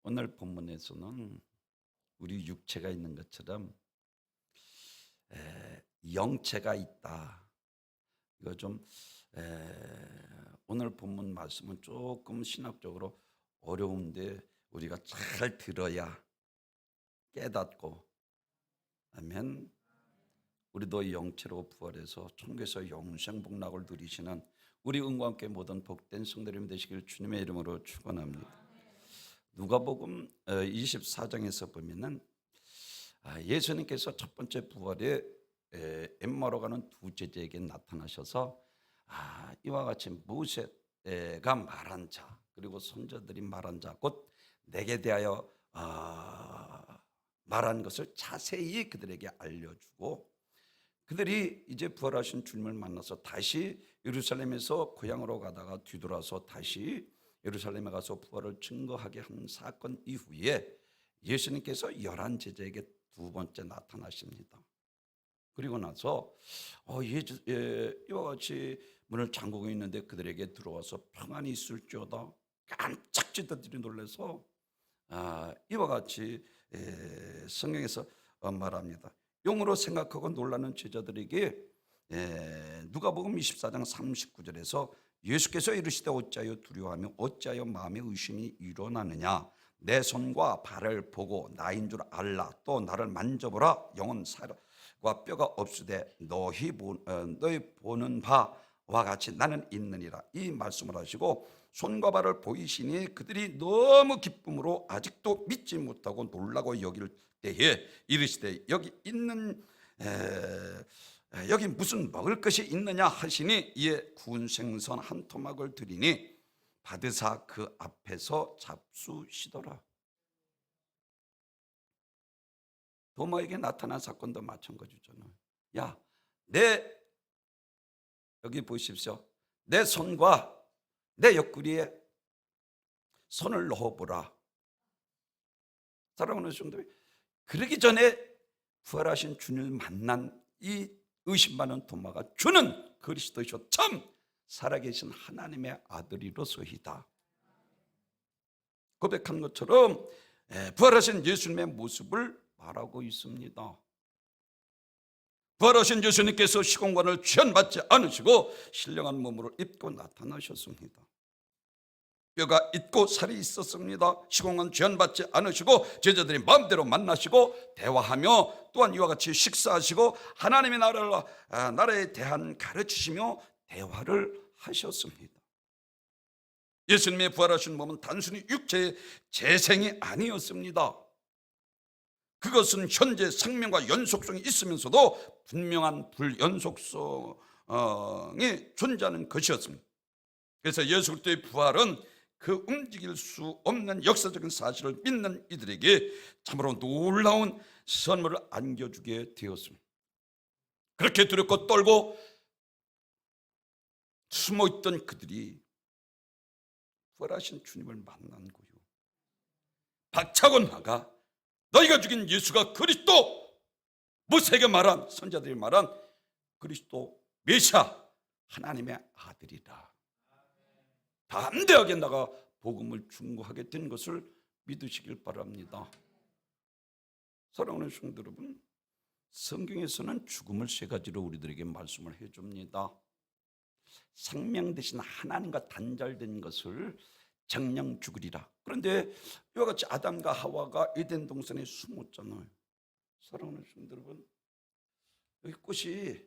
오늘 본문에서는 우리 육체가 있는 것처럼 영체가 있다. 이거 좀 오늘 본문 말씀은 조금 신학적으로 어려운데 우리가 잘 들어야 깨닫고, 아멘. 우리도 영체로 부활해서 천국에서 영생 복락을 누리시는 우리 은과 함께 모든 복된 성도님 되시길 주님의 이름으로 축원합니다. 누가복음 24장에서 보면은 예수님께서 첫 번째 부활에 엠마오로 가는 두 제자에게 나타나셔서 이와 같이 모세가 말한 자, 그리고 선자들이 말한 자, 곧 내게 대하여 말한 것을 자세히 그들에게 알려주고, 그들이 이제 부활하신 주님을 만나서 다시 예루살렘에서 고향으로 가다가 뒤돌아서 다시 예루살렘에 가서 부활을 증거하게 한 사건 이후에 예수님께서 11 제자에게 두 번째 나타나십니다. 그리고 나서 이와 같이 문을 잠그고 있는데 그들에게 들어와서 평안이 있을지어다. 깜짝 찌들들이 놀라서 이와 같이 성경에서 말합니다. 용으로 생각하고 놀라는 제자들에게 누가복음 24장 39절에서 예수께서 이르시되 어찌하여 두려워하며 어찌하여 마음에 의심이 일어나느냐. 내 손과 발을 보고 나인 줄 알라. 또 나를 만져보라. 영은 살과 뼈가 없으되 너희 보는 바와 같이 나는 있느니라. 이 말씀을 하시고 손과 발을 보이시니 그들이 너무 기쁨으로 아직도 믿지 못하고 놀라고 여길 때에 이르시되 여기 무슨 먹을 것이 있느냐 하시니 이에 구운 생선 한 토막을 드리니 받으사 그 앞에서 잡수시더라. 도마에게 나타난 사건도 마찬가지잖아요. 여기 보십시오. 내 손과 내 옆구리에 손을 넣어보라. 사랑하는 성도들, 그러기 전에 부활하신 주님을 만난 이 의심 많은 도마가 주는 그리스도이시오 참 살아계신 하나님의 아들이로소이다 고백한 것처럼 부활하신 예수님의 모습을 말하고 있습니다. 부활하신 예수님께서 시공간을 취한받지 않으시고 신령한 몸으로 입고 나타나셨습니다. 뼈가 있고 살이 있었습니다. 시공간 제한받지 않으시고 제자들이 마음대로 만나시고 대화하며 또한 이와 같이 식사하시고 하나님의 나라에 대한 가르치시며 대화를 하셨습니다. 예수님의 부활하신 몸은 단순히 육체의 재생이 아니었습니다. 그것은 현재 생명과 연속성이 있으면서도 분명한 불연속성이 존재하는 것이었습니다. 그래서 예수 그리스도의 부활은 그 움직일 수 없는 역사적인 사실을 믿는 이들에게 참으로 놀라운 선물을 안겨주게 되었습니다. 그렇게 두렵고 떨고 숨어있던 그들이 부활하신 주님을 만난 거요. 박차고 나가 너희가 죽인 예수가 그리스도, 모세에게 말한 선자들이 말한 그리스도 메시아 하나님의 아들이다. 담대하게 나가 복음을 중고하게 된 것을 믿으시길 바랍니다. 사랑하는 성도 여러분, 성경에서는 죽음을 세 가지로 우리들에게 말씀을 해줍니다. 생명 대신 하나님과 단절된 것을 정령 죽으리라. 그런데 이와 같이 아담과 하와가 에덴 동산에 숨었잖아요. 사랑하는 성도 여러분, 여기 꽃이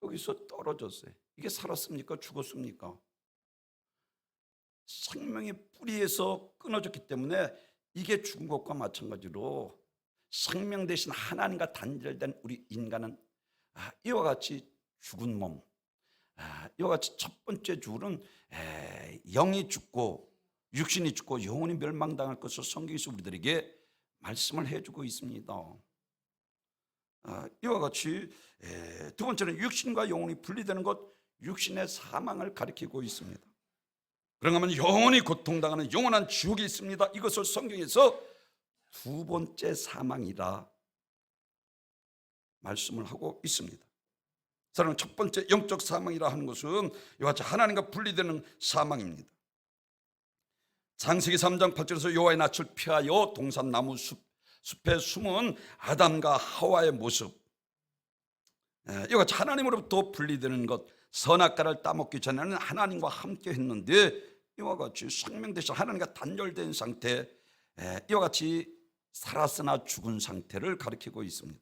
여기서 떨어졌어요. 이게 살았습니까? 죽었습니까? 생명의 뿌리에서 끊어졌기 때문에 이게 죽은 것과 마찬가지로 생명 대신 하나님과 단절된 우리 인간은 이와 같이 죽은 몸, 이와 같이 첫 번째 줄은 영이 죽고 육신이 죽고 영혼이 멸망당할 것을 성경에서 우리들에게 말씀을 해주고 있습니다. 이와 같이 두 번째는 육신과 영혼이 분리되는 것, 육신의 사망을 가리키고 있습니다. 그러면 영원히 고통당하는 영원한 지옥이 있습니다. 이것을 성경에서 두 번째 사망이라 말씀을 하고 있습니다. 사랑하는, 첫 번째 영적 사망이라 하는 것은 이와 같이 하나님과 분리되는 사망입니다. 창세기 3장 8절에서 여호와의 낯을 피하여 동산나무 숲에 숨은 아담과 하와의 모습, 이거 하나님으로부터 분리되는 것, 선악과를 따먹기 전에는 하나님과 함께 했는데 이와 같이 생명 대신 하나님과 단절된 상태, 이와 같이 살았으나 죽은 상태를 가리키고 있습니다.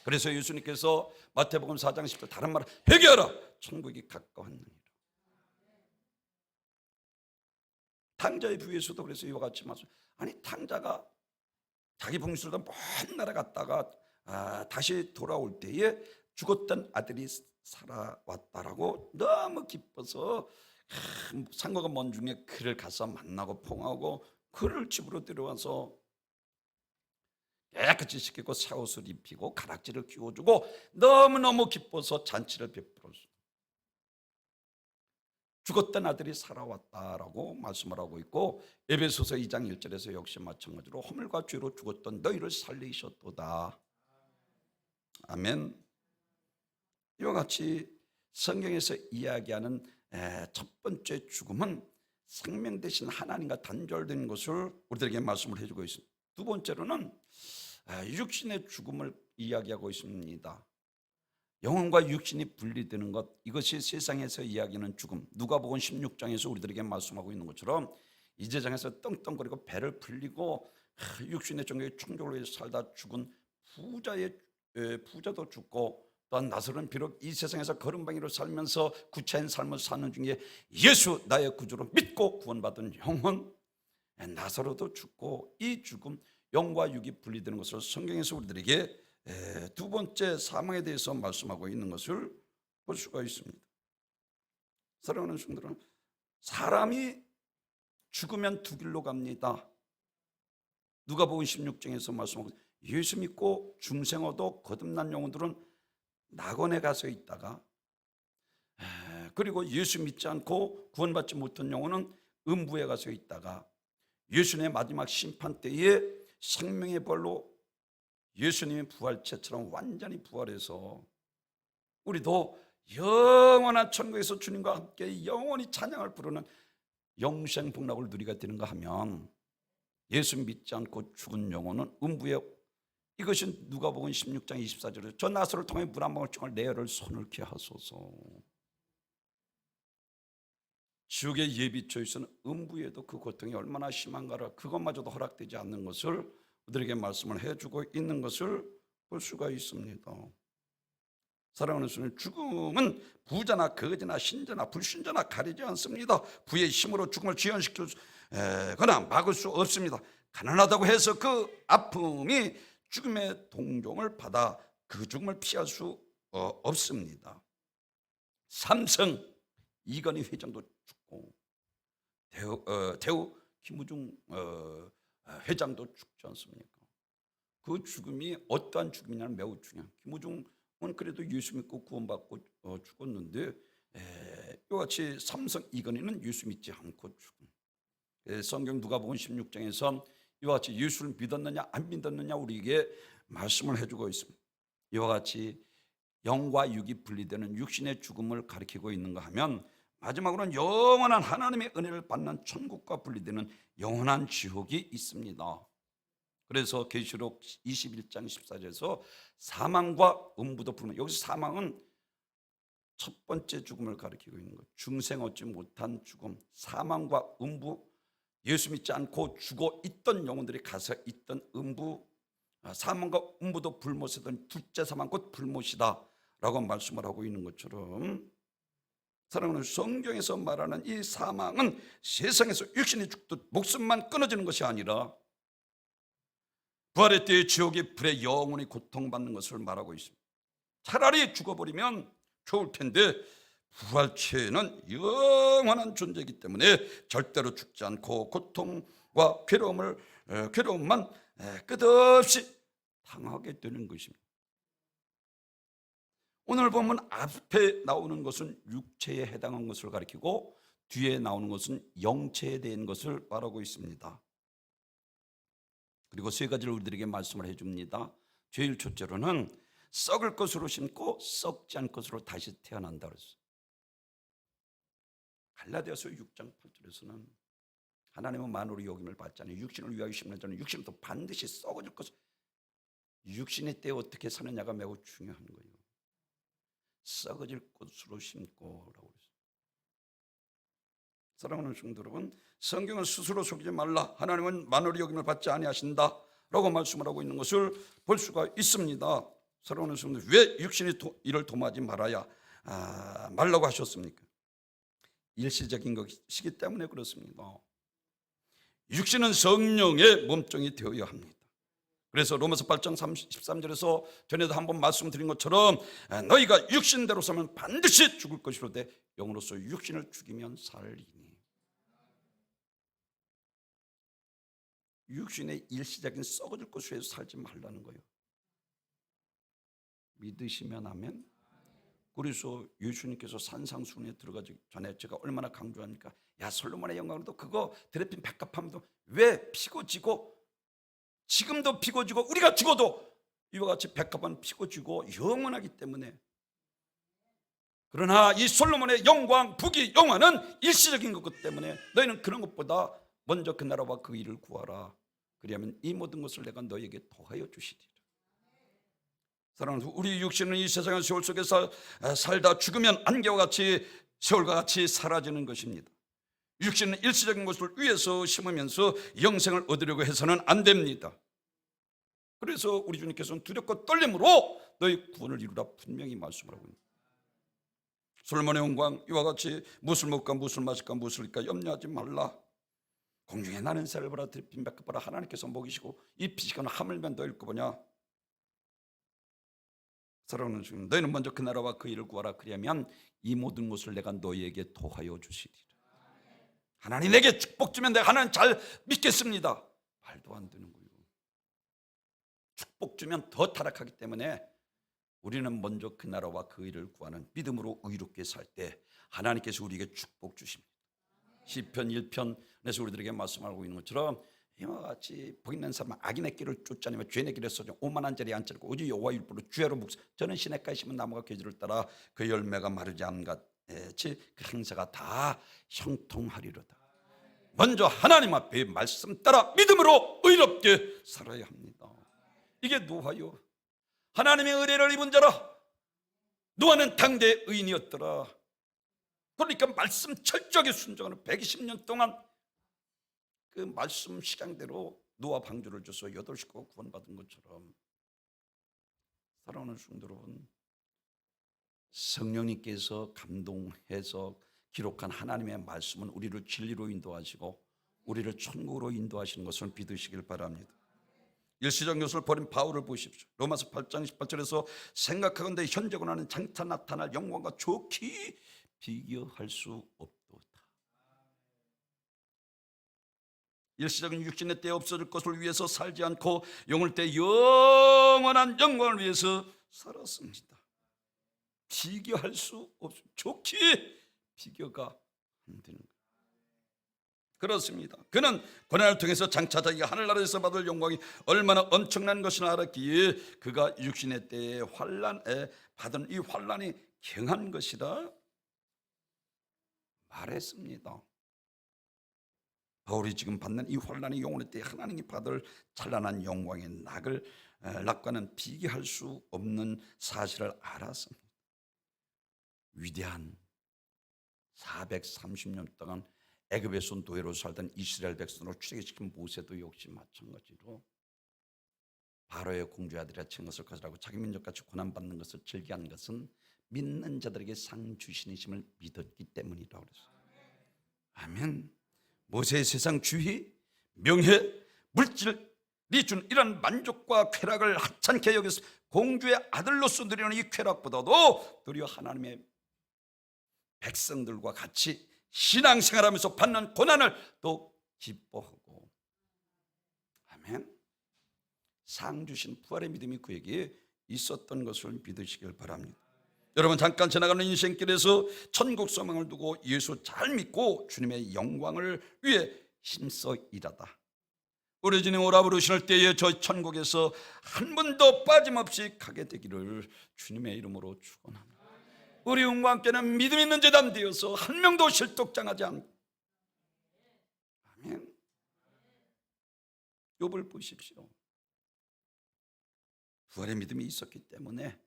그래서 예수님께서 마태복음 4장 10절 다른 말은 회개하라 천국이 가까웠느니라. 탕자의 부에서도 그래서 이와 같이 말씀, 아니 탕자가 자기 봉수로던 먼 나라 갔다가 다시 돌아올 때에 죽었던 아들이 살아왔다라고 너무 기뻐서 상고가 먼 중에 그를 가서 만나고 봉하고 그를 집으로 데려와서 깨끗이 씻기고 새 옷을 입히고 가락지를 끼워주고 너무너무 기뻐서 잔치를 베풀었어요. 죽었던 아들이 살아왔다라고 말씀을 하고 있고, 에베소서 2장 1절에서 역시 마찬가지로 허물과 죄로 죽었던 너희를 살리셨도다. 아멘. 이와 같이 성경에서 이야기하는 첫 번째 죽음은 생명 대신 하나님과 단절된 것을 우리들에게 말씀을 해주고 있습니다. 두 번째로는 육신의 죽음을 이야기하고 있습니다. 영혼과 육신이 분리되는 것, 이것이 세상에서 이야기하는 죽음. 누가복음 16장에서 우리들에게 말씀하고 있는 것처럼 이 세상에서 떵떵거리고 배를 불리고 육신의 정욕에 충족을 해서 살다 죽은 부자도 죽고, 또한 나사로는 비록 이 세상에서 거름방이로 살면서 구차한 삶을 사는 중에 예수 나의 구주로 믿고 구원받은 영혼 나사로도 죽고, 이 죽음 영과 육이 분리되는 것을 성경에서 우리들에게 두 번째 사망에 대해서 말씀하고 있는 것을 볼 수가 있습니다. 사랑하는 성도들은 사람이 죽으면 두 길로 갑니다. 누가복음 16장에서 말씀하고 예수 믿고 중생 얻어 거듭난 영혼들은 낙원에 가서 있다가, 그리고 예수 믿지 않고 구원받지 못한 영혼은 음부에 가서 있다가, 예수님의 마지막 심판 때에 생명의 벌로 예수님의 부활체처럼 완전히 부활해서 우리도 영원한 천국에서 주님과 함께 영원히 찬양을 부르는 영생 복락을 누리게 되는가 하면, 예수 믿지 않고 죽은 영혼은 음부에, 이것은 누가복음 16장 24절에 저 나사로를 통해 물 한 방울 청할 내 혀를 손을케 하소서. 지옥의 예비처에서는 음부에도 그 고통이 얼마나 심한가를, 그것마저도 허락되지 않는 것을 우리에게 말씀을 해주고 있는 것을 볼 수가 있습니다. 사랑하는 수는 죽음은 부자나 거지나 신자나 불신자나 가리지 않습니다. 부의 힘으로 죽음을 지연시키거나 막을 수 없습니다. 가난하다고 해서 그 아픔이 죽음의 동종을 받아 그 죽음을 피할 수 없습니다. 삼성 이건희 회장도 죽고 대우 김우중 회장도 죽지 않습니까? 그 죽음이 어떠한 죽음이냐는 매우 중요한. 김우중은 그래도 예수 믿고 구원받고 죽었는데, 이와 같이 삼성 이건희는 예수 믿지 않고 죽은. 성경 누가복음 16장에서 이와 같이 예수를 믿었느냐 안 믿었느냐 우리에게 말씀을 해주고 있습니다. 이와 같이 영과 육이 분리되는 육신의 죽음을 가리키고 있는가 하면, 마지막으로는 영원한 하나님의 은혜를 받는 천국과 분리되는 영원한 지옥이 있습니다. 그래서 계시록 21장 14절에서 사망과 음부도 불문, 여기서 사망은 첫 번째 죽음을 가리키고 있는 것, 중생 얻지 못한 죽음, 사망과 음부, 예수 믿지 않고 죽어 있던 영혼들이 가서 있던 음부, 사망과 음부도 불못이던 둘째 사망 곧 불못이다 라고 말씀을 하고 있는 것처럼, 사랑하는 성경에서 말하는 이 사망은 세상에서 육신이 죽듯 목숨만 끊어지는 것이 아니라 부활의 때에 지옥의 불에 영원히 고통받는 것을 말하고 있습니다. 차라리 죽어버리면 좋을 텐데 부활체는 영원한 존재이기 때문에 절대로 죽지 않고 고통과 괴로움만 끝없이 당하게 되는 것입니다. 오늘 보면 앞에 나오는 것은 육체에 해당한 것을 가리키고 뒤에 나오는 것은 영체에 대한 것을 말하고 있습니다. 그리고 세 가지를 우리들에게 말씀을 해줍니다. 제일 첫째로는 썩을 것으로 심고 썩지 않을 것으로 다시 태어난다 그랬어요. 갈라디아서 6장 8절에서는 하나님은 만으로 여김을 받잖아요. 육신을 위하여 심는 자는 육신은 또 반드시 썩어질 것을. 육신의 때 어떻게 사느냐가 매우 중요한 거예요. 썩어질 것으로 심고라고 그랬어요. 사랑하는 성도 여러분, 성경은 스스로 속이지 말라, 하나님은 만으로 여김을 받지 아니하신다 라고 말씀을 하고 있는 것을 볼 수가 있습니다. 사랑하는 성도, 왜 육신이 이를 도모하지 말라고 하셨습니까? 일시적인 것이기 때문에 그렇습니다. 육신은 성령의 몸종이 되어야 합니다. 그래서 로마서 8장 13절에서 전에도 한번 말씀드린 것처럼 너희가 육신대로 살면 반드시 죽을 것이로되 영으로서 육신을 죽이면 살리니. 육신의 일시적인 썩어질 것을 위해서 살지 말라는 거예요. 믿으시면 아멘. 그래서 예수님께서 산상수훈에 들어가기 전에 제가 얼마나 강조합니까? 야, 솔로몬의 영광도 그거 드레핀 백합함도 왜 피고 지고, 지금도 피고 지고 우리가 죽어도 이와 같이 백합은 피고 지고 영원하기 때문에. 그러나 이 솔로몬의 영광, 부귀, 영화는 일시적인 것 때문에 너희는 그런 것보다 먼저 그 나라와 그 일을 구하라. 그리하면 이 모든 것을 내가 너희에게 더하여 주시리라. 사랑하는, 우리 육신은 이 세상의 세월 속에서 살다 죽으면 안개와 같이, 세월과 같이 사라지는 것입니다. 육신은 일시적인 것을 위해서 심으면서 영생을 얻으려고 해서는 안 됩니다. 그래서 우리 주님께서는 두렵고 떨림으로 너희 구원을 이루라 분명히 말씀을 하고 있습니다. 솔로몬의 영광 이와 같이 무엇을 먹을까 무엇을 마실까 무엇을 입을까 염려하지 말라. 공중에 나는 새를 보라 드레핀 백합 보라. 하나님께서 먹이시고 이 피시거나 하물며 너희를 거보냐. 사랑하는 주님, 너희는 먼저 그 나라와 그 일을 구하라. 그리하면 이 모든 것을 내가 너희에게 더하여 주시리라. 하나님 내게 축복 주면 내가 하나님 잘 믿겠습니다. 말도 안 되는 거예요. 축복 주면 더 타락하기 때문에 우리는 먼저 그 나라와 그 일을 구하는 믿음으로 의롭게 살 때 하나님께서 우리에게 축복 주십니다. 시편 1편에서 우리들에게 말씀하고 있는 것처럼 이와 같이 복 있는 사람은 악인의 길을 쫓아내며 죄인의 길에 서죠. 오만한 자리에 앉지 않고 오직 여호와 율법으로 주야로 묵사. 저는 시냇가에 심은 나무가 계절을 따라 그 열매가 마르지 않은 같이 그 행사가 다 형통하리로다. 먼저 하나님 앞에 말씀 따라 믿음으로 의롭게 살아야 합니다. 이게 노하요. 하나님의 의뢰를 입은 자라. 노아는 당대 의인이었더라. 그러니까 말씀 철저하게 순종하는 120년 동안 그 말씀 식양대로 노아 방주를 줘서 8식구가 구원받은 것처럼, 사랑하는 성도 여러분, 성령님께서 감동해서 기록한 하나님의 말씀은 우리를 진리로 인도하시고 우리를 천국으로 인도하시는 것을 믿으시길 바랍니다. 일시적 요소를 버린 바울을 보십시오. 로마서 8장 18절에서 생각하건대 현재 권하는 장차 나타날 영광과 좋기 비교할 수 없도다. 일시적인 육신의 때 없어질 것을 위해서 살지 않고 영을 때 영원한 영광을 위해서 살았습니다. 비교할 수 없습니다. 좋기 비교가 안 되는 거예요. 그렇습니다. 그는 고난을 통해서 장차 자기가 하늘나라에서 받을 영광이 얼마나 엄청난 것이나 알았기에 그가 육신의 때에 환난에 받은 이 환난이 경한 것이라 말했습니다. 바울이 지금 받는 이 환난이 영혼의 때에 하나님이 받을 찬란한 영광의 낙과는 비교할 수 없는 사실을 알았습니다. 위대한 430년 동안 애굽에서 노예로 살던 이스라엘 백성을 출애굽시킨 모세도 역시 마찬가지로 바로의 공주 아들이라 친 것을 가지라고 자기 민족같이 고난받는 것을 즐겨한 것은 믿는 자들에게 상 주신이심을 믿었기 때문이라고 그랬어요. 아멘. 모세의 세상 주의, 명예, 물질이 준 이런 만족과 쾌락을 하찮게 여겨서 공주의 아들로서 누리는 이 쾌락보다도 도리어 하나님의 백성들과 같이 신앙생활하면서 받는 고난을 또 기뻐하고, 아멘. 상 주신 부활의 믿음이 그에게 있었던 것을 믿으시길 바랍니다. 여러분, 잠깐 지나가는 인생길에서 천국 소망을 두고 예수 잘 믿고 주님의 영광을 위해 힘써 일하다 우리 주님 오라 부르실 때에 저 천국에서 한 분도 빠짐없이 가게 되기를 주님의 이름으로 축원합니다. 우리 영과 함께는 믿음 있는 제단 되어서 한 명도 실족당하지 않고, 아멘. 욥을 보십시오. 부활의 믿음이 있었기 때문에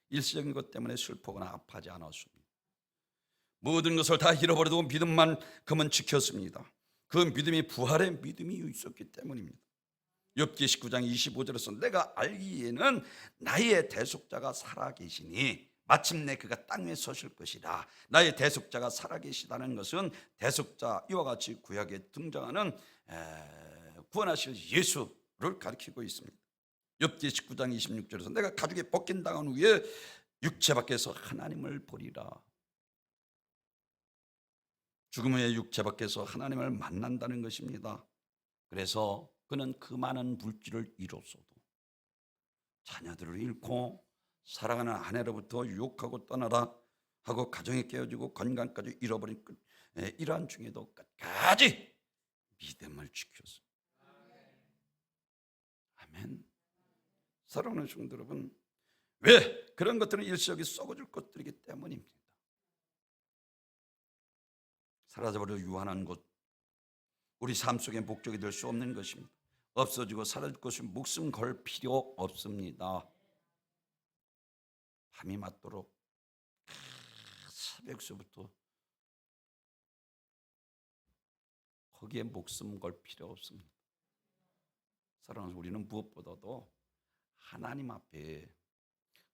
일시적인 것 때문에 슬퍼거나 아파하지 않았습니다. 모든 것을 다 잃어버려도 믿음만큼은 지켰습니다. 그 믿음이 부활의 믿음이 있었기 때문입니다. 욥기 19장 25절에서 내가 알기에는 나의 대속자가 살아계시니 마침내 그가 땅 위에 서실 것이라. 나의 대속자가 살아계시다는 것은 대속자, 이와 같이 구약에 등장하는 구원하실 예수를 가리키고 있습니다. 욥기 19장 26절에서 내가 가죽에 벗긴 당한 후에 육체 밖에서 하나님을 보리라. 죽음 후에 육체 밖에서 하나님을 만난다는 것입니다. 그래서 그는 그 많은 물질을 잃었어도, 자녀들을 잃고 사랑하는 아내로부터 유혹하고 떠나라 하고 가정이 깨어지고 건강까지 잃어버린 이러한 중에도 끝까지 믿음을 지켰습니다. 아멘. 사랑하는 성도 여러분, 왜? 그런 것들은 일시적이 썩어질 것들이기 때문입니다. 사라져버려 유한한 것, 우리 삶 속에 목적이 될 수 없는 것입니다. 없어지고 사라질 것이 목숨 걸 필요 없습니다. 밤이 맞도록 새벽서부터 거기에 목숨 걸 필요 없습니다. 사랑하는 우리는 무엇보다도 하나님 앞에,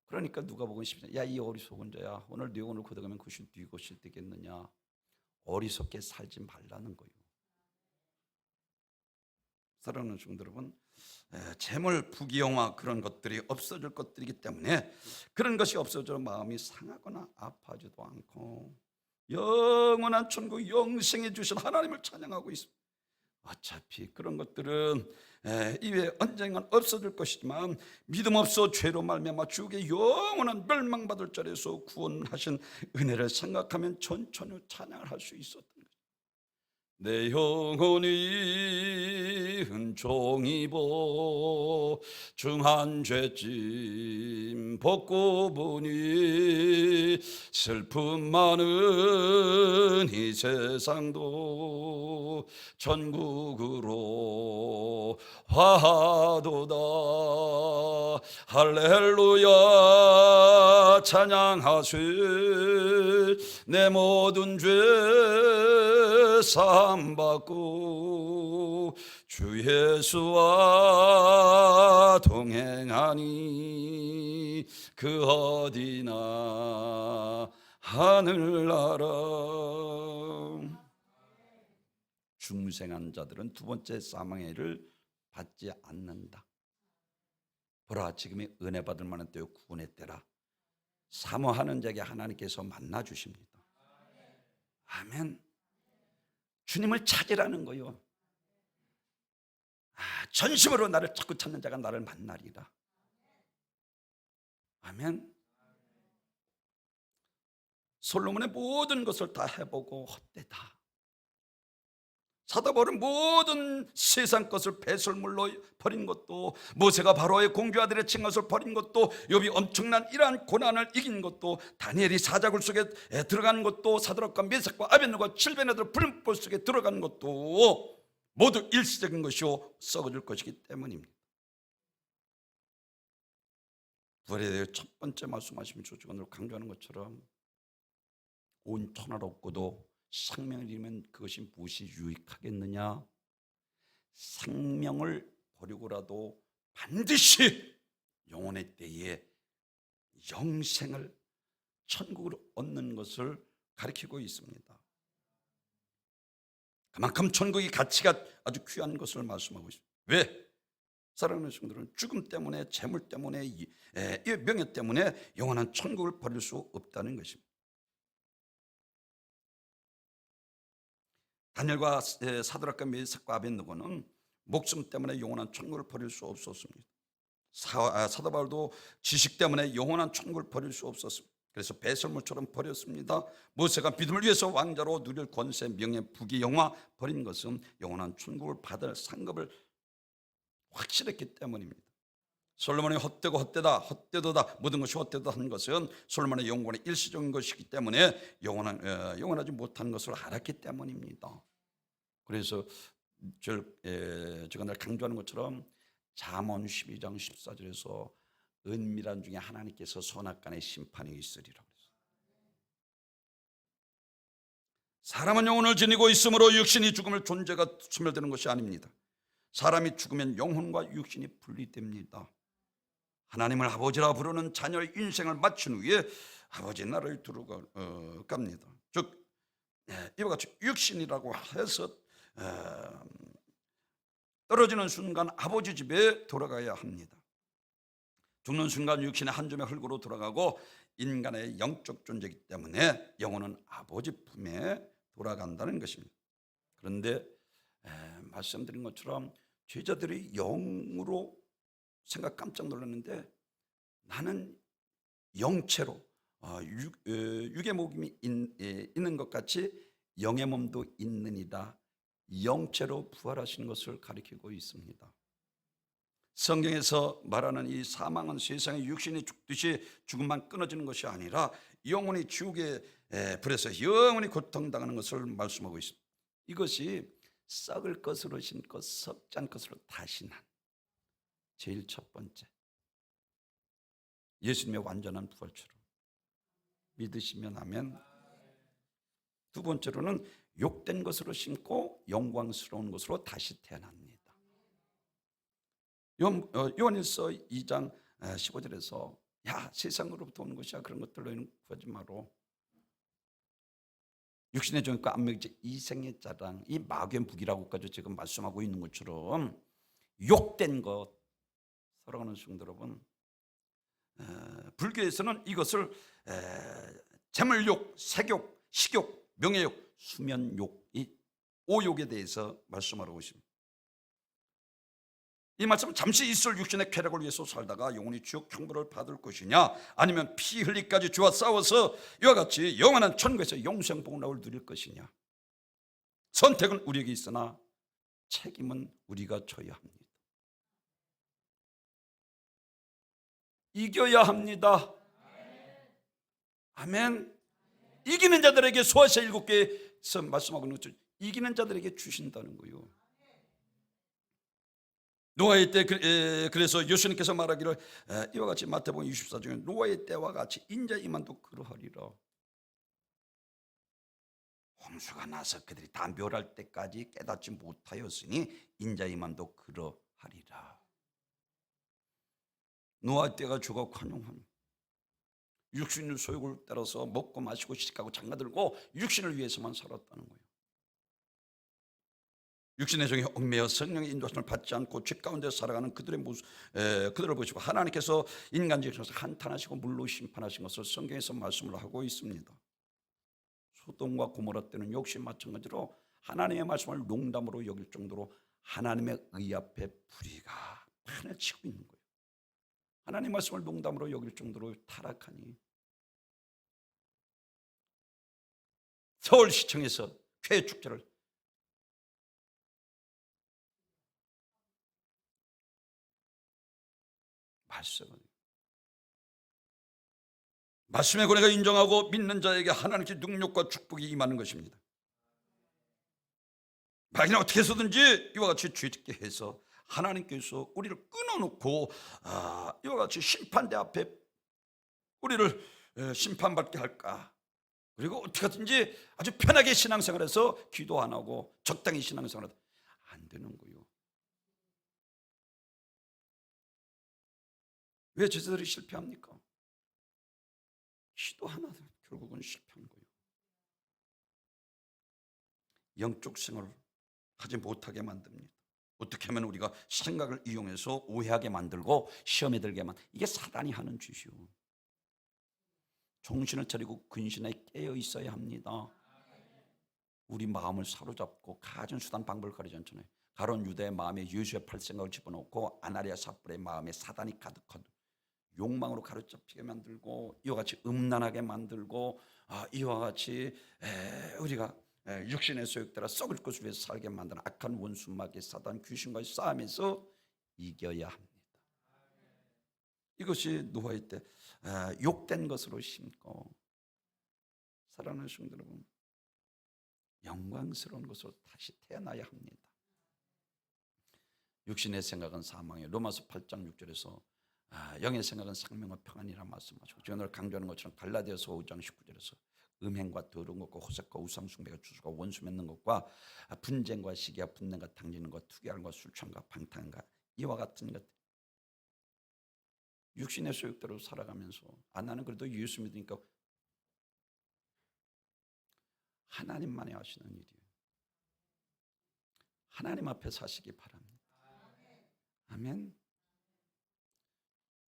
그러니까 누가복음 10장 야 이 어리석은 자야 오늘 네 오늘 거둬가면 그것이 네 것이 되겠느냐. 어리석게 살지 말라는 거예요. 사랑하는 성도 여러분, 재물, 부귀영화 그런 것들이 없어질 것들이기 때문에 그런 것이 없어져 마음이 상하거나 아파하지도 않고 영원한 천국 영생해 주신 하나님을 찬양하고 있습니다. 어차피 그런 것들은 이외에 언젠간 없어질 것이지만 믿음 없어 죄로 말미암아 지옥의 영원한 멸망받을 자리에서 구원하신 은혜를 생각하면 천천히 찬양을 할 수 있었던 거죠. 내 영혼이 은총 입어 중한 죄짐 벗고 보니 슬픔 많은 이 세상도 천국으로 화하도다. 할렐루야 찬양하세. 내 모든 죄 사함받고 주 예수와 동행하니 그 어디나 하늘나라. 중생한 자들은 두 번째 사망의 해를 받지 않는다. 보라 지금이 은혜 받을 만한 때요 구원의 때라. 사모하는 자에게 하나님께서 만나 주십니다. 아멘. 주님을 찾으라는 거요. 전심으로 나를 찾고 찾는 자가 나를 만나리라. 아멘. 솔로몬의 모든 것을 다 해보고 헛되다. 사도 바울은 모든 세상 것을 배설물로 버린 것도, 모세가 바로의 공주 아들의 친 것을 버린 것도, 욥이 엄청난 이러한 고난을 이긴 것도, 다니엘이 사자굴 속에 들어간 것도, 사드락과 메삭과 아벤느고가 700년 불불 속에 들어간 것도 모두 일시적인 것이요 썩어질 것이기 때문입니다. 부활에 대해 첫 번째 말씀하시면서 오늘 강조하는 것처럼 온 천하를 얻고도 생명을 잃으면 그것이 무엇이 유익하겠느냐. 생명을 버리고라도 반드시 영혼의 때에 영생을 천국으로 얻는 것을 가리키고 있습니다. 그만큼 천국의 가치가 아주 귀한 것을 말씀하고 있습니다. 왜? 사랑하는 성도들은 죽음 때문에, 재물 때문에, 명예 때문에 영원한 천국을 버릴 수 없다는 것입니다. 다니엘과 사드락과 메삭과 아벤느고는 목숨 때문에 영원한 천국을 버릴 수 없었습니다. 사도 바울도 지식 때문에 영원한 천국을 버릴 수 없었습니다. 그래서 배설물처럼 버렸습니다. 모세가 믿음을 위해서 왕자로 누릴 권세, 명예, 부귀, 영화 버린 것은 영원한 천국을 받을 상급을 확실했기 때문입니다. 솔로몬이 헛되고 헛되다, 헛되도다, 모든 것이 헛되다 한 것은 솔로몬의 영광의 일시적인 것이기 때문에 영원하지 못한 것을 알았기 때문입니다. 그래서 제가 늘 강조하는 것처럼 잠언 12장 14절에서 은밀한 중에 하나님께서 선악간의 심판이 있으리라. 사람은 영혼을 지니고 있으므로 육신이 죽으면 존재가 소멸되는 것이 아닙니다. 사람이 죽으면 영혼과 육신이 분리됩니다. 하나님을 아버지라 부르는 자녀의 인생을 마친 후에 아버지 나라에 들어갑니다. 즉 이와 같이 육신이라고 해서 떨어지는 순간 아버지 집에 돌아가야 합니다. 죽는 순간 육신의 한 줌의 흙으로 돌아가고 인간의 영적 존재이기 때문에 영혼은 아버지 품에 돌아간다는 것입니다. 그런데 말씀드린 것처럼 제자들이 영으로 생각 깜짝 놀랐는데 나는 영체로 육의 몸이 있는 것 같이 영의 몸도 있느니라 영체로 부활하신 것을 가리키고 있습니다. 성경에서 말하는 이 사망은 세상의 육신이 죽듯이 죽음만 끊어지는 것이 아니라 영혼이 지옥의 불에서 영원히 고통당하는 것을 말씀하고 있습니다. 이것이 썩을 것으로 심고 썩지 않을 것으로 다시 난 제일 첫 번째 예수님의 완전한 부활처럼 믿으시면 아멘. 두 번째로는 욕된 것으로 심고 영광스러운 것으로 다시 태어납니다. 요한일서 2장 15절에서 야 세상으로부터 오는 것이야 그런 것들로 구하지 마라. 육신의 종과 안목이지 이생의 자랑 이 마귀의 무기라고까지 지금 말씀하고 있는 것처럼 욕된 것 사랑하는 성도 여러분, 불교에서는 이것을 재물욕, 색욕, 식욕, 명예욕, 수면욕 이 5욕에 대해서 말씀하고 있습니다. 이 말씀은 잠시 있을 육신의 쾌락을 위해서 살다가 영원히 지옥 형벌을 받을 것이냐 아니면 피 흘리까지 주와 싸워서 이와 같이 영원한 천국에서 영생 복락을 누릴 것이냐. 선택은 우리에게 있으나 책임은 우리가 져야 합니다. 이겨야 합니다. 아멘. 이기는 자들에게 소아시아 7개에서 말씀하고 있는 것처럼 이기는 자들에게 주신다는 거예요. 노아의 때 그래서 예수님께서 말하기를 이와 같이 마태복음 24장에 노아의 때와 같이 인자 이만도 그러하리라. 홍수가 나서 그들이 다 멸할 때까지 깨닫지 못하였으니 인자 이만도 그러하리라. 노아의 때가 주가 관용합니다. 육신의 소욕을 따라서 먹고 마시고 시집가고 장가들고 육신을 위해서만 살았다는 거예요. 육신의 종이 얽매여 성령의 인도하심을 받지 않고 죄 가운데 살아가는 그들의 모습, 그들을 보시고 하나님께서 인간 중에서 한탄하시고 물로 심판하신 것을 성경에서 말씀을 하고 있습니다. 소돔과 고모라 때는 역시 마찬가지로 하나님의 말씀을 농담으로 여길 정도로 하나님의 의 앞에 불의가 판을 치고 있는 거예요. 하나님의 말씀을 농담으로 여길 정도로 타락하니 서울시청에서 쾌축제를 말씀의 권위가 인정하고 믿는 자에게 하나님의 능력과 축복이 임하는 것입니다. 만약 어떻게 해서든지 이와 같이 죄짓게 해서 하나님께서 우리를 끊어놓고 이와 같이 심판대 앞에 우리를 심판받게 할까? 그리고 어떻게 하든지 아주 편하게 신앙생활해서 기도 안 하고 적당히 신앙생활해도 안 되는 거예요. 왜 제자들이 실패합니까? 기도 하나 결국은 실패한 거예요. 영적 생활을 하지 못하게 만듭니다. 어떻게 하면 우리가 생각을 이용해서 오해하게 만들고 시험에 들게 이게 사단이 하는 짓이요. 정신을 차리고 근신에 깨어 있어야 합니다. 우리 마음을 사로잡고 가진 수단 방법을 가리지 않잖아요. 가론 유다의 마음에 예수의 팔생각을 집어넣고 아나리아 삽불의 마음에 사단이 가득하고 욕망으로 가로잡히게 만들고 이와 같이 음란하게 만들고 이와 같이 우리가 육신의 소욕 따라 썩을 것을 위해서 살게 만드는 악한 원수 마귀 사단 귀신과의 싸움에서 이겨야 합니다. 이것이 노아의 때 욕된 것으로 심고 사랑하는 성도 여러분 영광스러운 것으로 다시 태어나야 합니다. 육신의 생각은 사망이에요. 로마서 8장 6절에서 영의 생각은 생명과 평안이라 말씀하시고, 제가 오늘 강조하는 것처럼 갈라디아서 5장 19절에서 음행과 더러운 것과 호색과 우상숭배가 주술과 원수 맺는 것과 분쟁과 시기와 분냄과 당지는 것, 투기함과 술취함과 방탕함과 이와 같은 것, 육신의 소욕대로 살아가면서 나는 그래도 예수 믿으니까, 하나님만이 하시는 일이에요. 하나님 앞에 사시기 바랍니다. 아멘.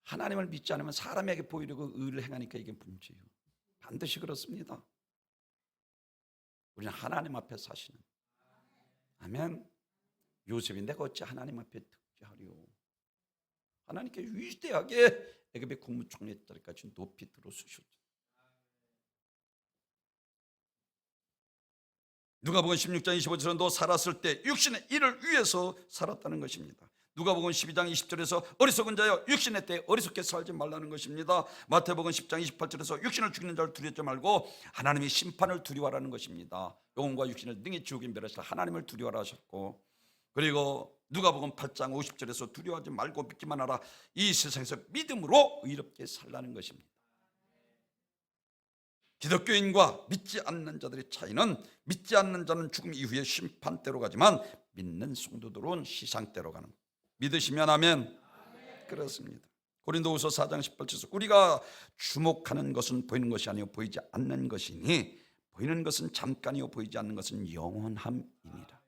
하나님을 믿지 않으면 사람에게 보이려고 의를 행하니까 이게 문제예요. 반드시 그렇습니다. 우리는 하나님 앞에 사시는, 아멘. 요셉이 내가 어찌 하나님 앞에 득죄하리요. 하나님께 위대하게 애굽의 국무총리 자리까지 높이 들어서셨죠. 누가복음 16장 25절은 너 살았을 때 육신의 일을 위해서 살았다는 것입니다. 누가복음 12장 20절에서 어리석은 자여 육신의 때에 어리석게 살지 말라는 것입니다. 마태복음 10장 28절에서 육신을 죽이는 자를 두려워하지 말고 하나님의 심판을 두려워하라는 것입니다. 영혼과 육신을 능히 지옥에 멸하실 하나님을 두려워하라 하셨고, 그리고 누가복음 8장 50절에서 두려워하지 말고 믿기만 하라. 이 세상에서 믿음으로 의롭게 살라는 것입니다. 기독교인과 믿지 않는 자들의 차이는, 믿지 않는 자는 죽음 이후에 심판대로 가지만 믿는 성도들은 시상대로 가는 것. 믿으시면 아멘. 그렇습니다. 고린도후서 4장 18절에서 우리가 주목하는 것은 보이는 것이 아니요 보이지 않는 것이니 보이는 것은 잠깐이요 보이지 않는 것은 영원함이니라.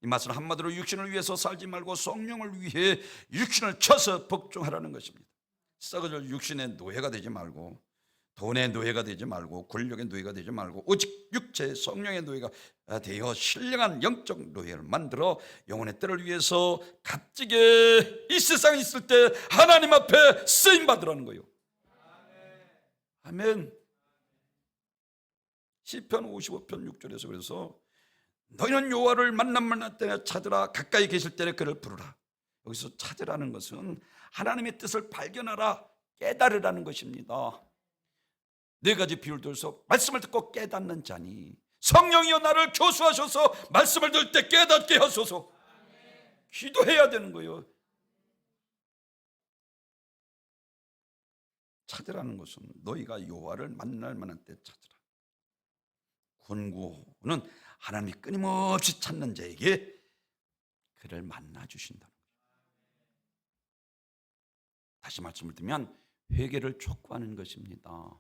이 말은 한마디로 육신을 위해서 살지 말고 성령을 위해 육신을 쳐서 복종하라는 것입니다. 썩어질 육신의 노예가 되지 말고, 돈의 노예가 되지 말고, 권력의 노예가 되지 말고, 오직 육체의 성령의 노예가 되어 신령한 영적 노예를 만들어 영혼의 때를 위해서 값지게 이 세상에 있을 때 하나님 앞에 쓰임 받으라는 거예요. 아멘. 시편 55편 6절에서 그래서 너희는 여호와를 만날 때에 찾으라, 가까이 계실 때에 그를 부르라. 여기서 찾으라는 것은 하나님의 뜻을 발견하라, 깨달으라는 것입니다. 네 가지 비유를 들어서 말씀을 듣고 깨닫는 자니 성령이여 나를 교수하셔서 말씀을 들을 때 깨닫게 하소서. 기도해야 되는 거예요. 찾으라는 것은 너희가 여호와를 만날 만한 때 찾으라. 권고는 하나님이 끊임없이 찾는 자에게 그를 만나 주신다는 거예요. 다시 말씀을 드리면 회개를 촉구하는 것입니다.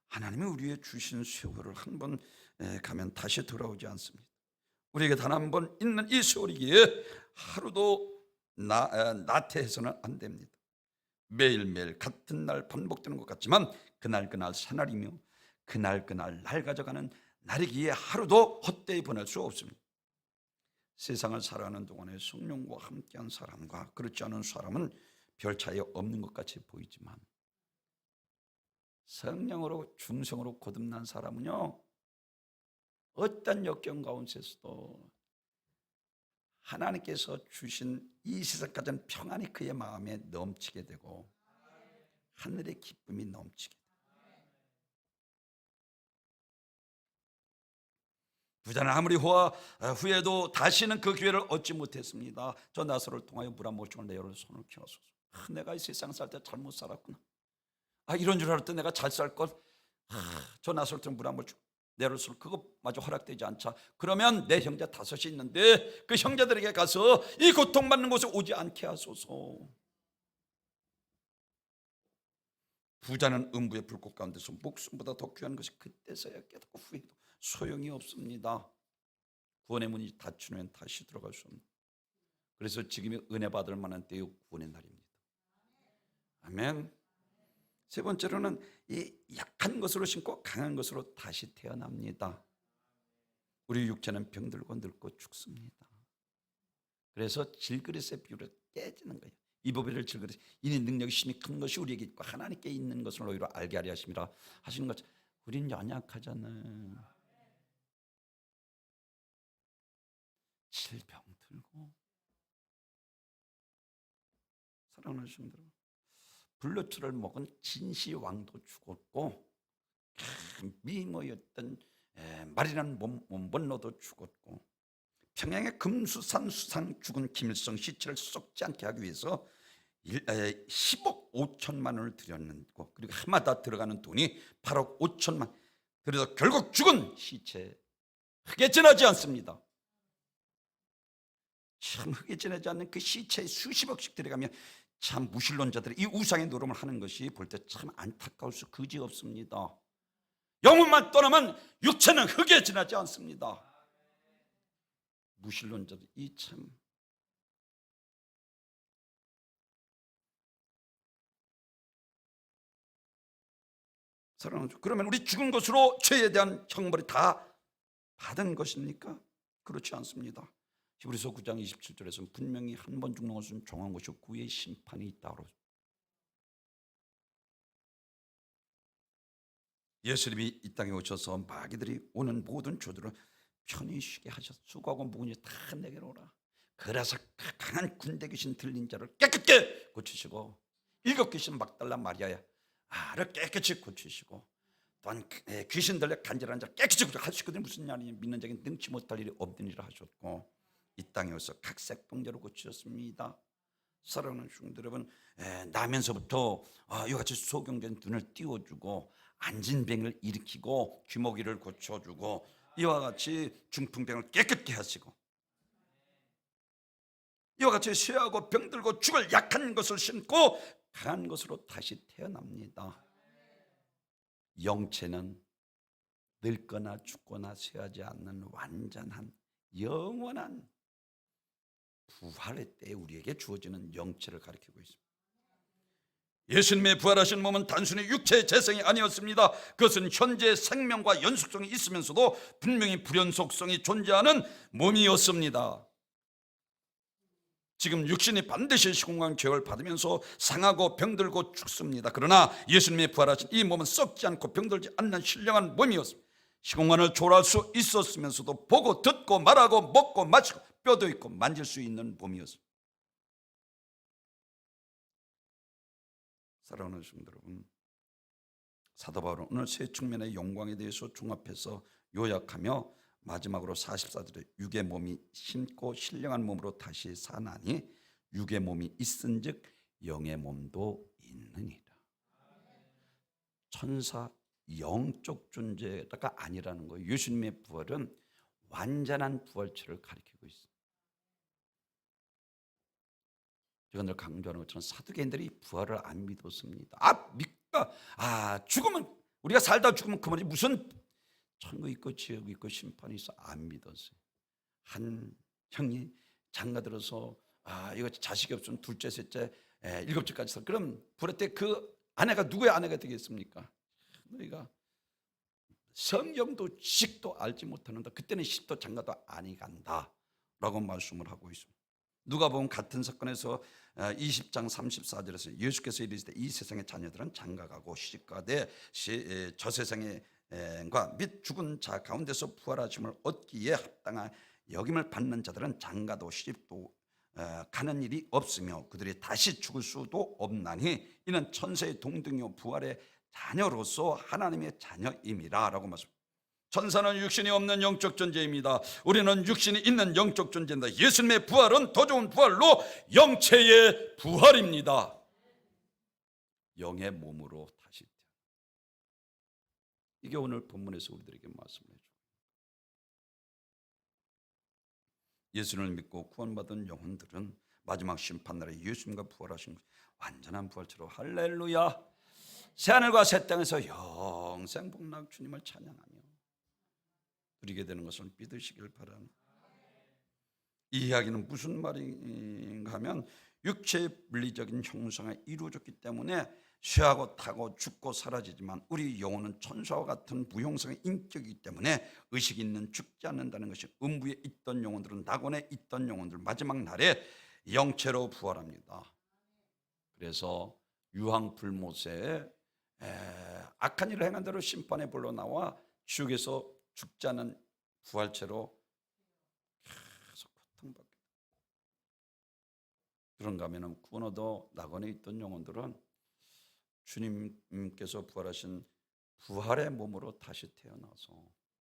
하나님이 우리에게 주신 세월을 한 번 가면 다시 돌아오지 않습니다. 우리에게 단 한 번 있는 이 세월이기에 하루도 나태해서는 안 됩니다. 매일매일 같은 날 반복되는 것 같지만 그날 새날이며 그날 날 가져가는 날이기에 하루도 헛되이 보낼 수 없습니다. 세상을 살아가는 동안에 성령과 함께한 사람과 그렇지 않은 사람은 별 차이 없는 것 같이 보이지만 성령으로 중성으로 거듭난 사람은요, 어떤 역경 가운데서도 하나님께서 주신 이 세상까지는 평안이 그의 마음에 넘치게 되고 하늘의 기쁨이 넘치게 돼요. 부자는 아무리 후회도 다시는 그 기회를 얻지 못했습니다. 저 나사로를 통하여 물 한 모금을 내 여러 손을 키워소서. 내가 이 세상 살 때 잘못 살았구나. 이런 줄 알았더니 내가 잘 살걸. 저 나사로를 통해 물 한 모금 내려서 그것마저 허락되지 않자. 그러면 내 형제 5이 있는데 그 형제들에게 가서 이 고통받는 곳에 오지 않게 하소서. 부자는 음부의 불꽃 가운데서 목숨보다 더 귀한 것이 그때서야 깨닫고 후회도 소용이 없습니다. 구원의 문이 닫히면 다시 들어갈 수 없는. 그래서 지금이 은혜 받을 만한 때의 구원의 날입니다. 아멘. 세 번째로는 이 약한 것으로 신고 강한 것으로 다시 태어납니다. 우리 육체는 병들고 늙고 죽습니다. 그래서 질그릇의 비유를 깨지는 거예요. 이 법을 질그릇, 이니 능력이 심히 큰 것이 우리에게 있고 하나님께 있는 것을 너희로 알게 하려 하심이라 하시는 것. 우린 연약하잖아요. 질병 들고. 사랑하는 성도들, 블루투를 먹은 진시 왕도 죽었고 미모였던 말이라는 원로도 죽었고 평양의 금수산 수상 죽은 김일성 시체를 썩지 않게 하기 위해서 10억 5천만 원을 들였고, 그리고 해마다 들어가는 돈이 8억 5천만. 그래서 결국 죽은 시체 흙에 지나지 않습니다. 참 흙에 지나지 않는 그 시체에 수십억씩 들어가면 참 무신론자들이 이 우상의 노름을 하는 것이 볼 때 참 안타까울 수 그지없습니다. 영혼만 떠나면 육체는 흙에 지나지 않습니다. 무신론자들 이 참 사랑하는 주, 그러면 우리 죽은 것으로 죄에 대한 형벌이 다 받은 것입니까? 그렇지 않습니다. 히브리서 9장 27절에서는 분명히 한 번 죽는 것은 종한 것이고 후에 심판이 있다고. 예수님이 이 땅에 오셔서 마귀들이 오는 모든 죄들을 편히 쉬게 하셔서 수고하고 무거운 다 내게로 오라. 그래서 강한 군대 귀신 들린 자를 깨끗게 고치시고, 7 귀신 막달라 마리아야 를 깨끗이 고치시고, 또한 귀신 들려 간절한 자를 깨끗이 고치고, 할 수 있거든요. 무슨 말이냐, 믿는 자에게 능치 못할 일이 없는 일을 하셨고, 이 땅에 와서 각색 병자로 고치셨습니다. 사랑하는 중들 여러분, 나면서부터 이와 같이 소경된 눈을 띄워주고, 안진병을 일으키고, 귀모기를 고쳐주고, 이와 같이 중풍병을 깨끗게 하시고, 이와 같이 쇠하고 병들고 죽을 약한 것을 신고 강한 것으로 다시 태어납니다. 영체는 늙거나 죽거나 쇠하지 않는 완전한 영원한 부활의 때에 우리에게 주어지는 영체를 가리키고 있습니다. 예수님의 부활하신 몸은 단순히 육체의 재성이 아니었습니다. 그것은 현재 생명과 연속성이 있으면서도 분명히 불연속성이 존재하는 몸이었습니다. 지금 육신이 반드시 시공간 죄를 받으면서 상하고 병들고 죽습니다. 그러나 예수님의 부활하신 이 몸은 썩지 않고 병들지 않는 신령한 몸이었습니다. 시공간을 초월할 수 있었으면서도 보고 듣고 말하고 먹고 마시고 뼈도 있고 만질 수 있는 몸이었습니다. 사랑하는 성도 여러분, 사도 바울은 오늘 세 측면의 영광에 대해서 종합해서 요약하며 마지막으로 44절에 육의 몸이 심고 신령한 몸으로 다시 사나니 육의 몸이 있은즉 영의 몸도 있느니라. 천사 영적 존재가 아니라는 거예요. 예수님의 부활은 완전한 부활체를 가리키고 있습니다. 제가 늘 강조하는 것처럼 사두개인들이 부활을 안 믿었습니다. 죽으면, 우리가 살다 죽으면 그만이, 무슨 천국 있고 지옥 있고 심판이 있어, 안 믿었어요. 한 형이 장가 들어서 이거 자식이 없으면 둘째, 셋째, 7째까지 살. 그럼 부활 때 그 아내가 누구의 아내가 되겠습니까? 너희가 성경도 지식도 알지 못하는다. 그때는 10도 장가도 아니 간다 라고 말씀을 하고 있습니다. 누가복음 같은 사건에서 20장 34절에서 예수께서 이르시되 이 세상의 자녀들은 장가가고 시집가되 저 세상의 및 죽은 자 가운데서 부활하심을 얻기에 합당한 여김을 받는 자들은 장가도 시집도 가는 일이 없으며 그들이 다시 죽을 수도 없나니 이는 천사의 동등이요 부활의 자녀로서 하나님의 자녀임이라 라고 말씀합니다. 천사는 육신이 없는 영적 존재입니다. 우리는 육신이 있는 영적 존재입니다. 예수님의 부활은 더 좋은 부활로 영체의 부활입니다. 영의 몸으로 다시 태어나. 이게 오늘 본문에서 우리들에게 말씀해 주고, 예수를 믿고 구원받은 영혼들은 마지막 심판날에 예수님과 부활하신 완전한 부활체로 할렐루야, 새하늘과 새 땅에서 영생 복락 주님을 찬양하며 누리게 되는 것을 믿으시길 바랍니다. 이 이야기는 무슨 말인가 하면 육체의 물리적인 형상이 이루어졌기 때문에 쇠하고 타고 죽고 사라지지만 우리 영혼은 천사와 같은 무형성의 인격이기 때문에 의식 있는 죽지 않는다는 것이, 음부에 있던 영혼들은 낙원에 있던 영혼들 마지막 날에 영체로 부활합니다. 그래서 유황불못에 악한 일을 행한 대로 심판의 볼로 나와 지옥에서 죽지 않은 부활체로 계속 고통받게. 그런가 하면 구원 얻어 낙원에 있던 영혼들은 주님께서 부활하신 부활의 몸으로 다시 태어나서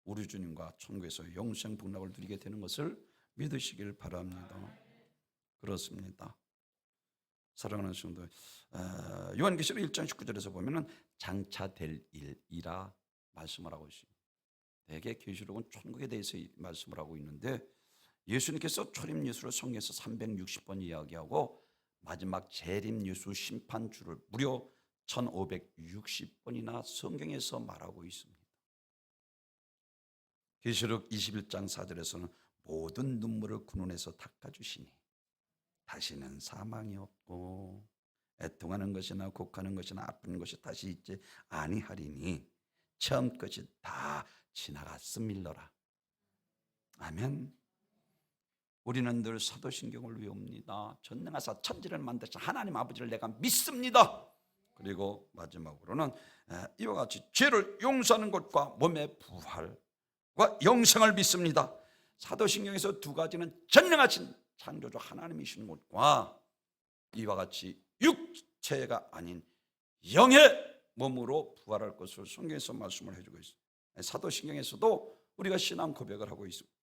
우리 주님과 천국에서 영생 복락을 누리게 되는 것을 믿으시길 바랍니다. 그렇습니다. 사랑하는 성도, 요한계시록 1장 19절에서 보면은 장차 될 일이라 말씀을 하고 있습니다. 대개 계시록은 천국에 대해서 말씀을 하고 있는데 예수님께서 초림 예수를 성경에서 360번 이야기하고 마지막 재림 예수 심판주를 무려 1560번이나 성경에서 말하고 있습니다. 계시록 21장 4절에서는 모든 눈물을 군원에서 닦아주시니 다시는 사망이 없고 애통하는 것이나 곡하는 것이나 아픈 것이 다시 있지 아니하리니 처음 것이 다 지나갔음일러라. 아멘. 우리는 늘 사도신경을 외웁니다. 전능하사 천지를 만드신 하나님 아버지를 내가 믿습니다. 그리고 마지막으로는 이와 같이 죄를 용서하는 것과 몸의 부활과 영생을 믿습니다. 사도신경에서 두 가지는 전능하신 창조주 하나님이신 것과 이와 같이 육체가 아닌 영의 몸으로 부활할 것을 성경에서 말씀을 해주고 있습니다. 사도신경에서도 우리가 신앙 고백을 하고 있습니다.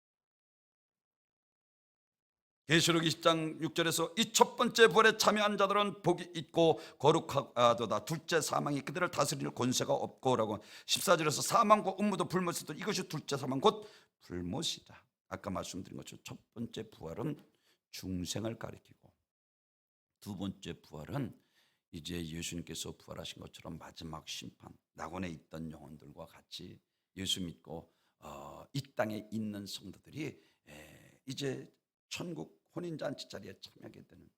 계시록 20장 6절에서 이 첫 번째 부활에 참여한 자들은 복이 있고 거룩하도다. 둘째 사망이 그들을 다스릴 권세가 없고라고 14절에서 사망과 음모도 불못이도 이것이 둘째 사망 곧 불못이다. 아까 말씀드린 것처럼 첫 번째 부활은 중생을 가리키고 두 번째 부활은 이제 예수님께서 부활하신 것처럼 마지막 심판, 낙원에 있던 영혼들과 같이 예수 믿고 이 땅에 있는 성도들이 이제 천국 혼인잔치 자리에 참여하게 되는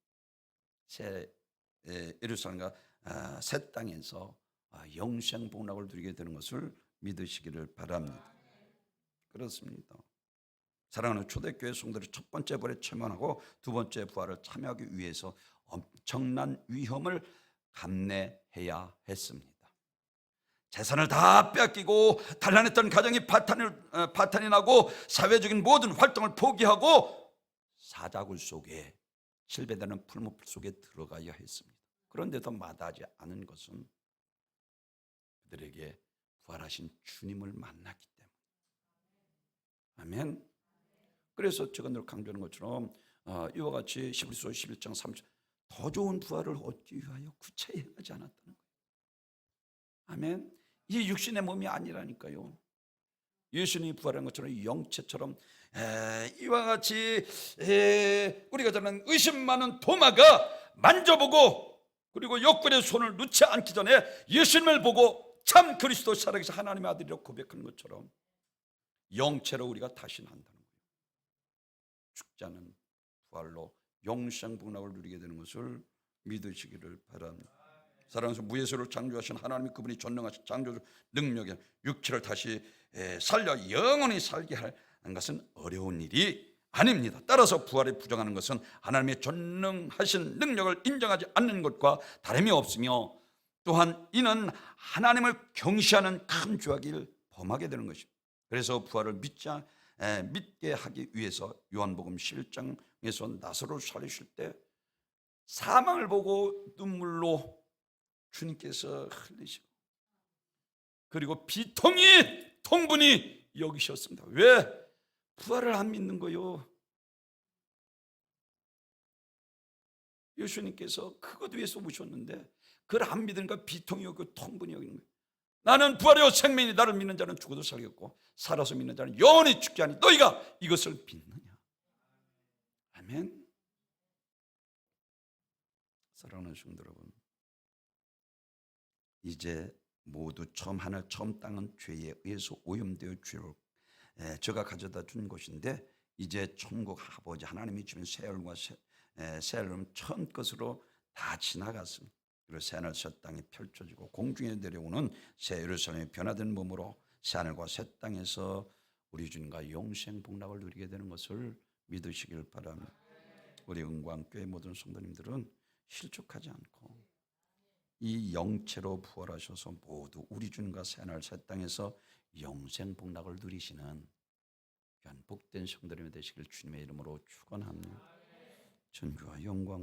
새 예루살렘과 새 땅에서 영생 복락을 누리게 되는 것을 믿으시기를 바랍니다. 그렇습니다. 사랑하는 초대교회 성도들이 첫 번째 부활에 참여하고 두 번째 부활을 참여하기 위해서 엄청난 위험을 감내해야 했습니다. 재산을 다 뺏기고 단란했던 가정이 파탄이 나고 사회적인 모든 활동을 포기하고 사자굴 속에 실배되는 풀무풀 속에 들어가야 했습니다. 그런데도 마다하지 않은 것은 그들에게 부활하신 주님을 만났기 때문에. 아멘. 그래서 제가 늘 강조하는 것처럼 이와 같이 히브리서 11장 3절 더 좋은 부활을 얻기 위하여 구체에 행하지 않았다는 거예요. 아멘. 이 육신의 몸이 아니라니까요. 예수님이 부활한 것처럼 영체처럼 이와 같이 우리가 저는 의심 많은 도마가 만져보고 그리고 욕구의 손을 놓지 않기 전에 예수님을 보고 참 그리스도 살아계신 하나님의 아들이라고 고백하는 것처럼 영체로 우리가 다시 난다는 거예요. 죽지 않은 부활로 영생 복락을 누리게 되는 것을 믿으시기를 바랍니다. 사랑해서 무예수를 창조하신 하나님이 그분이 전능하신 창조주 능력에 육체를 다시 살려 영원히 살게 하는 것은 어려운 일이 아닙니다. 따라서 부활에 부정하는 것은 하나님의 전능하신 능력을 인정하지 않는 것과 다름이 없으며 또한 이는 하나님을 경시하는 큰 죄악을 범하게 되는 것입니다. 그래서 부활을 믿게 하기 위해서 요한복음 11장에서 나사로를 살리실 때 사망을 보고 눈물로 주님께서 흘리시고 그리고 비통이 통분이 여기셨습니다. 왜? 부활을 안 믿는 거요. 예수님께서 그것 위해서 오셨는데 그걸 안 믿으니까 비통이 여기고 통분이 여기는 거예요. 나는 부활이요 생명이 나를 믿는 자는 죽어도 살겠고 살아서 믿는 자는 영원히 죽지 아니 너희가 이것을 믿느냐. 아멘. 사랑하는 성도 여러분, 이제 모두 하늘 처음 땅은 죄에 의해서 오염되어 죄로 저가 가져다 준 것인데 이제 천국 아버지 하나님이 주신 새하늘과 새하늘은 처음 것으로 다 지나갔습니다. 그리고 새하늘 새 땅이 펼쳐지고 공중에 내려오는 새 예루살렘의 변화된 몸으로 새하늘과 새 땅에서 우리 주님과 영생 복락을 누리게 되는 것을 믿으시길 바랍니다. 우리 은광교회 모든 성도님들은 실족하지 않고 이 영체로 부활하셔서 모두 우리 주님과 새하늘 새 땅에서 영생 복락을 누리시는 복된 성도님이 되시길 주님의 이름으로 축원합니다. 전주와 영광